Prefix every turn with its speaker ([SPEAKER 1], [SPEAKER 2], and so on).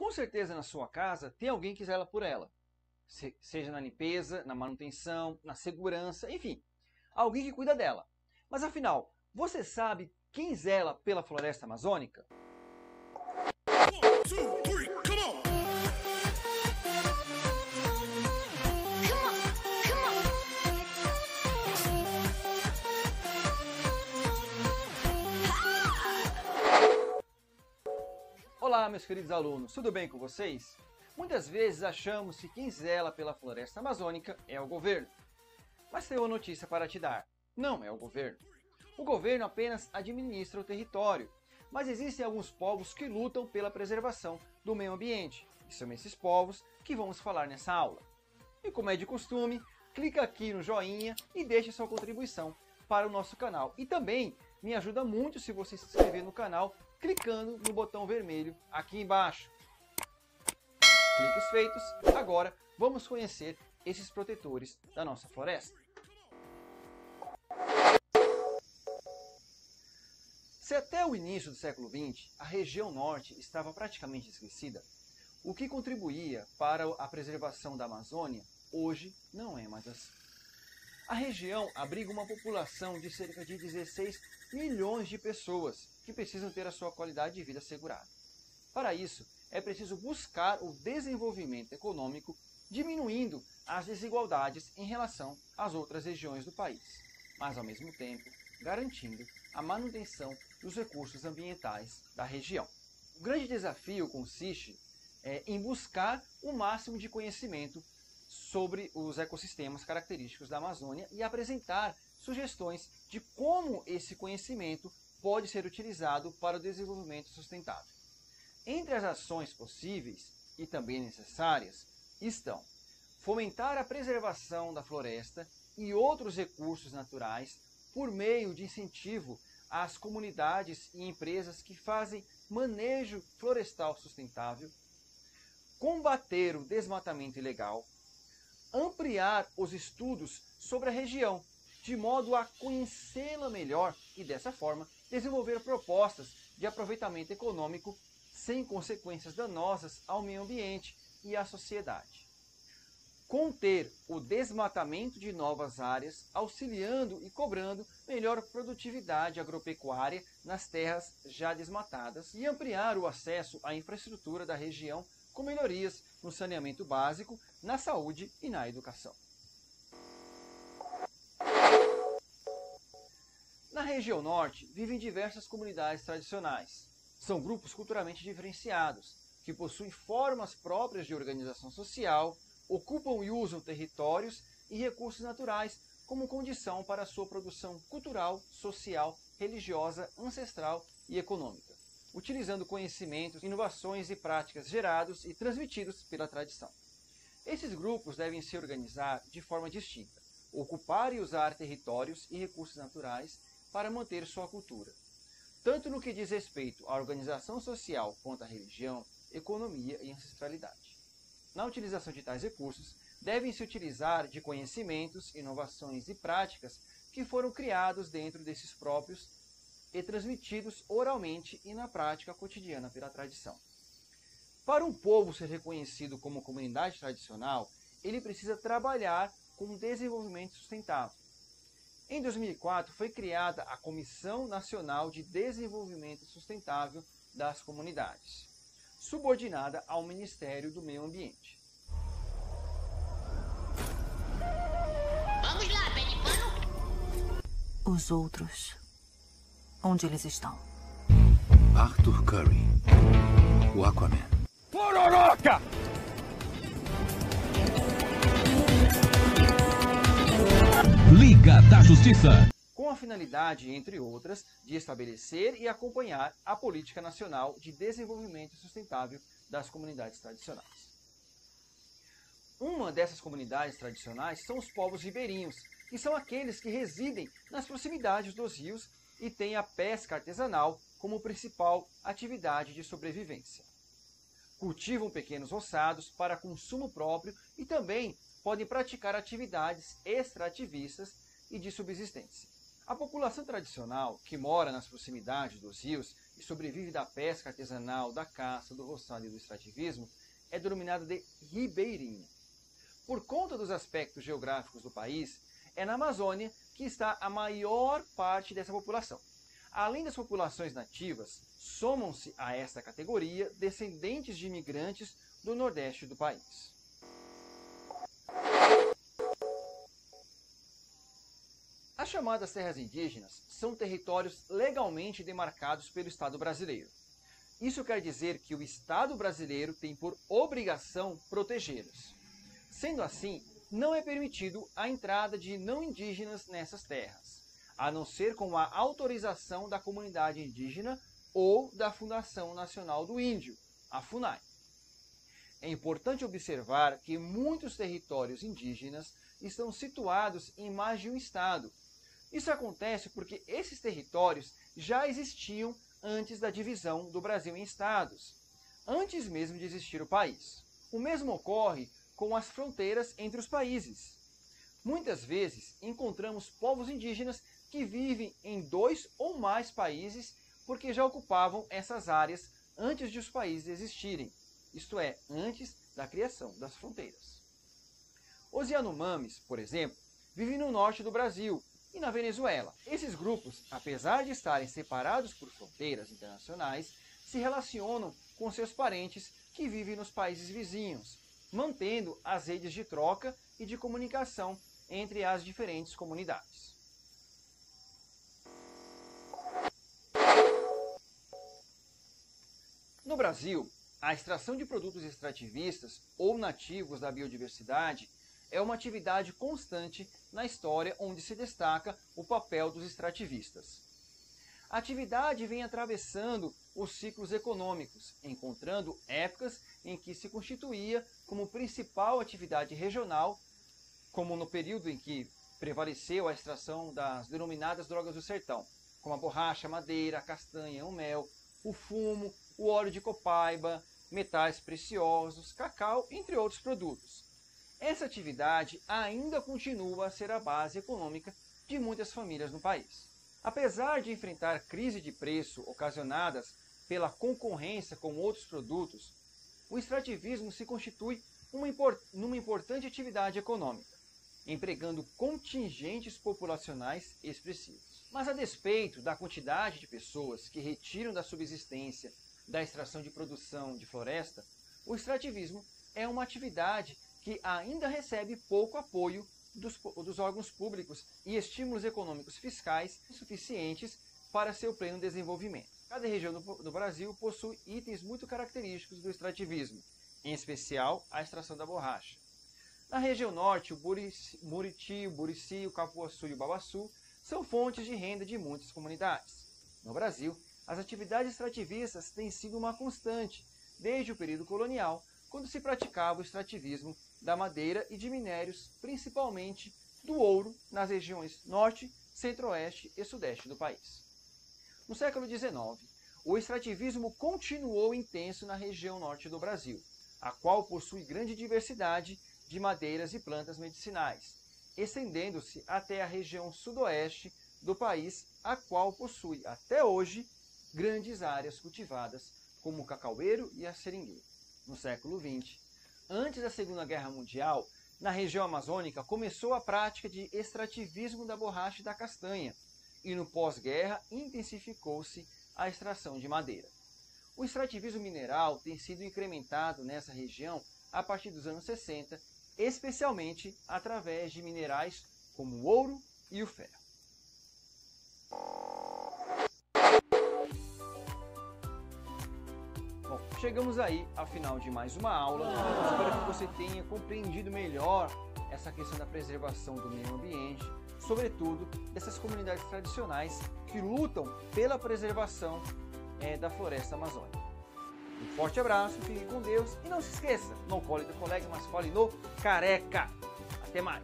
[SPEAKER 1] Com certeza na sua casa tem alguém que zela por ela. Seja na limpeza, na manutenção, na segurança, enfim. Alguém que cuida dela. Mas afinal, você sabe quem zela pela floresta amazônica? Olá, meus queridos alunos, tudo bem com vocês? Muitas vezes achamos que quem zela pela floresta amazônica é o governo. Mas tenho uma notícia para te dar. Não é o governo. O governo apenas administra o território, mas existem alguns povos que lutam pela preservação do meio ambiente. E são esses povos que vamos falar nessa aula. E como é de costume, clica aqui no joinha e deixe sua contribuição para o nosso canal. E também me ajuda muito se você se inscrever no canal clicando no botão vermelho aqui embaixo. Cliques feitos, agora vamos conhecer esses protetores da nossa floresta. Se até o início do século XX a região norte estava praticamente esquecida, o que contribuía para a preservação da Amazônia hoje não é mais assim. A região abriga uma população de cerca de 16 milhões de pessoas que precisam ter a sua qualidade de vida assegurada. Para isso, é preciso buscar o desenvolvimento econômico, diminuindo as desigualdades em relação às outras regiões do país, mas ao mesmo tempo garantindo a manutenção dos recursos ambientais da região. O grande desafio consiste em buscar o máximo de conhecimento sobre os ecossistemas característicos da Amazônia e apresentar sugestões de como esse conhecimento pode ser utilizado para o desenvolvimento sustentável. Entre as ações possíveis e também necessárias estão fomentar a preservação da floresta e outros recursos naturais por meio de incentivo às comunidades e empresas que fazem manejo florestal sustentável, combater o desmatamento ilegal, ampliar os estudos sobre a região, de modo a conhecê-la melhor e, dessa forma, desenvolver propostas de aproveitamento econômico sem consequências danosas ao meio ambiente e à sociedade. Conter o desmatamento de novas áreas, auxiliando e cobrando melhor produtividade agropecuária nas terras já desmatadas e ampliar o acesso à infraestrutura da região com melhorias no saneamento básico, na saúde e na educação. Na região norte vivem diversas comunidades tradicionais. São grupos culturalmente diferenciados, que possuem formas próprias de organização social, ocupam e usam territórios e recursos naturais como condição para a sua produção cultural, social, religiosa, ancestral e econômica, utilizando conhecimentos, inovações e práticas gerados e transmitidos pela tradição. Esses grupos devem se organizar de forma distinta, ocupar e usar territórios e recursos naturais para manter sua cultura, tanto no que diz respeito à organização social quanto à religião, economia e ancestralidade. Na utilização de tais recursos, devem se utilizar de conhecimentos, inovações e práticas que foram criados dentro desses próprios e transmitidos oralmente e na prática cotidiana pela tradição. Para um povo ser reconhecido como comunidade tradicional, ele precisa trabalhar com o desenvolvimento sustentável. Em 2004, foi criada a Comissão Nacional de Desenvolvimento Sustentável das Comunidades, subordinada ao Ministério do Meio Ambiente.
[SPEAKER 2] Vamos lá, pé de pano.
[SPEAKER 3] Os outros, onde eles estão?
[SPEAKER 4] Arthur Curry, o Aquaman.
[SPEAKER 1] Pororoca!
[SPEAKER 5] Liga da Justiça.
[SPEAKER 1] Com a finalidade, entre outras, de estabelecer e acompanhar a Política Nacional de Desenvolvimento Sustentável das Comunidades Tradicionais. Uma dessas comunidades tradicionais são os povos ribeirinhos, que são aqueles que residem nas proximidades dos rios e têm a pesca artesanal como principal atividade de sobrevivência. Cultivam pequenos roçados para consumo próprio e também podem praticar atividades extrativistas e de subsistência. A população tradicional, que mora nas proximidades dos rios e sobrevive da pesca artesanal, da caça, do roçado e do extrativismo, é denominada de ribeirinha. Por conta dos aspectos geográficos do país, é na Amazônia que está a maior parte dessa população. Além das populações nativas, somam-se a esta categoria descendentes de imigrantes do nordeste do país. As chamadas terras indígenas são territórios legalmente demarcados pelo Estado brasileiro. Isso quer dizer que o Estado brasileiro tem por obrigação protegê-los. Sendo assim, não é permitido a entrada de não indígenas nessas terras, a não ser com a autorização da comunidade indígena ou da Fundação Nacional do Índio, a FUNAI. É importante observar que muitos territórios indígenas estão situados em mais de um estado. Isso acontece porque esses territórios já existiam antes da divisão do Brasil em estados, antes mesmo de existir o país. O mesmo ocorre com as fronteiras entre os países. Muitas vezes encontramos povos indígenas que vivem em 2 ou mais países porque já ocupavam essas áreas antes de os países existirem, isto é, antes da criação das fronteiras. Os Yanomamis, por exemplo, vivem no norte do Brasil e na Venezuela. Esses grupos, apesar de estarem separados por fronteiras internacionais, se relacionam com seus parentes que vivem nos países vizinhos, mantendo as redes de troca e de comunicação entre as diferentes comunidades. No Brasil, a extração de produtos extrativistas ou nativos da biodiversidade é uma atividade constante na história onde se destaca o papel dos extrativistas. A atividade vem atravessando os ciclos econômicos, encontrando épocas em que se constituía como principal atividade regional, como no período em que prevaleceu a extração das denominadas drogas do sertão, como a borracha, a madeira, a castanha, o mel, o fumo, o óleo de copaiba, metais preciosos, cacau, entre outros produtos. Essa atividade ainda continua a ser a base econômica de muitas famílias no país. Apesar de enfrentar crise de preço ocasionadas pela concorrência com outros produtos, o extrativismo se constitui numa importante atividade econômica, empregando contingentes populacionais expressivos. Mas a despeito da quantidade de pessoas que retiram da subsistência da extração de produção de floresta, o extrativismo é uma atividade que ainda recebe pouco apoio dos órgãos públicos e estímulos econômicos fiscais suficientes para seu pleno desenvolvimento. Cada região do Brasil possui itens muito característicos do extrativismo, em especial a extração da borracha. Na região norte, o Muriti, o Burici, o Capuaçu e o Babaçu são fontes de renda de muitas comunidades. No Brasil, as atividades extrativistas têm sido uma constante desde o período colonial, quando se praticava o extrativismo da madeira e de minérios, principalmente do ouro, nas regiões norte, centro-oeste e sudeste do país. No século XIX, o extrativismo continuou intenso na região norte do Brasil, a qual possui grande diversidade de madeiras e plantas medicinais, estendendo-se até a região sudoeste do país, a qual possui até hoje grandes áreas cultivadas, como o cacaueiro e a seringueira. No século XX, antes da Segunda Guerra Mundial, na região amazônica começou a prática de extrativismo da borracha e da castanha, e no pós-guerra intensificou-se a extração de madeira. O extrativismo mineral tem sido incrementado nessa região a partir dos anos 60, especialmente através de minerais como o ouro e o ferro. Bom, chegamos aí ao final de mais uma aula. Espero que você tenha compreendido melhor essa questão da preservação do meio ambiente, sobretudo dessas comunidades tradicionais que lutam pela preservação da floresta amazônica. Um forte abraço, fique com Deus e não se esqueça, não cole do colega, mas cole no careca. Até mais!